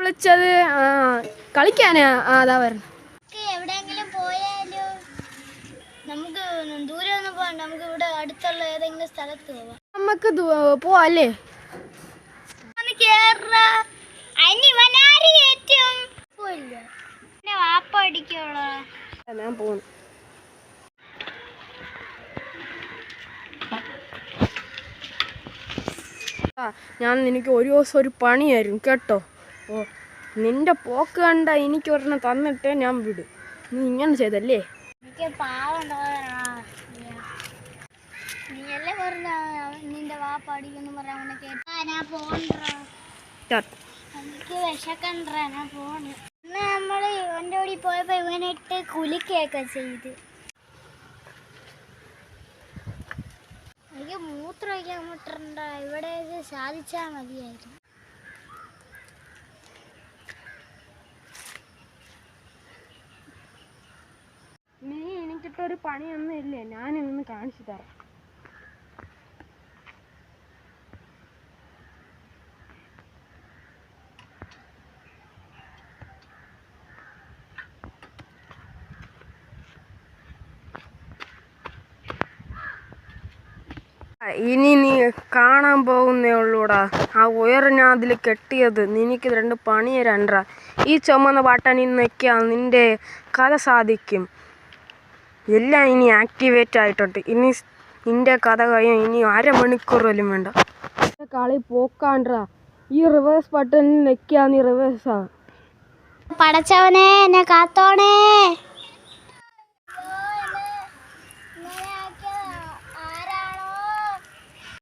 വിളിച്ചത് കളിക്കാനാ. അതാ വരുന്നത്. എവിടെയെങ്കിലും പോയാലോ? നമുക്ക് ദൂരെ ഒന്നും പോകണ്ട, നമുക്ക് ഇവിടെ അടുത്തുള്ള ഏതെങ്കിലും സ്ഥലത്ത് പോവാം. നമുക്ക് പോവാല്ലേ? വാപ്പ അടിക്കോളോ? ഞാൻ പോകുന്നു. ഞാൻ നിനക്ക് ഒരു ദിവസം ഒരു പണിയായിരുന്നു കേട്ടോ. ഓ, നിന്റെ പോക്ക് കണ്ട എനിക്ക് ഒരെണ്ണം തന്നിട്ടേ ഞാൻ വിടും. നീ ഇങ്ങനെ ചെയ്തല്ലേ? എനിക്ക് പാവം നീയല്ലേ പറഞ്ഞ നിന്റെ വാപ്പ അടിക്കുന്നു പറയാൻ കേട്ടാ. ഞാൻ പോണ്ട, എനിക്ക് വിശക്കണ്ട, ഞാൻ പോണ്. ഇന്ന് നമ്മള് എൻ്റെ കൂടി പോയപ്പോ ഇവനെ ഇട്ട് കുലിക്കൊക്കെ ചെയ്ത്. എനിക്ക് മൂത്രം ഒഴിക്കാൻ മുട്ടണ്ട, ഇവിടെ സാധിച്ചാൽ മതിയായിരുന്നു. നീ എനിക്കിട്ടൊരു പണിയൊന്നും ഇല്ലേ, ഞാനിന്ന് കാണിച്ചു തരാം. ഇനി നീ കാണാൻ പോകുന്നേ ഉള്ളൂടാ. ആ ഉയർ ഞാൻ അതിൽ കെട്ടിയത് നിനക്ക് 2 പണി തരണ്ടാ. ഈ ചുമന്ന ബട്ടൺ നിന്നൊക്കെയാ നിന്റെ കഥ സാധിക്കും. എല്ലാം ഇനി ആക്ടിവേറ്റ് ആയിട്ടുണ്ട്. ഇനി നിന്റെ കഥ കഴിയും. ഇനി അരമണിക്കൂർ പോലും വേണ്ട. കളി പോക്കാണ്ടാ. ഈ റിവേഴ്സ് ബട്ടണിൽ നിൽക്കുക, നീ റിവേഴ്സാ. പടച്ചവനെ എന്നെ കാത്തോണേ.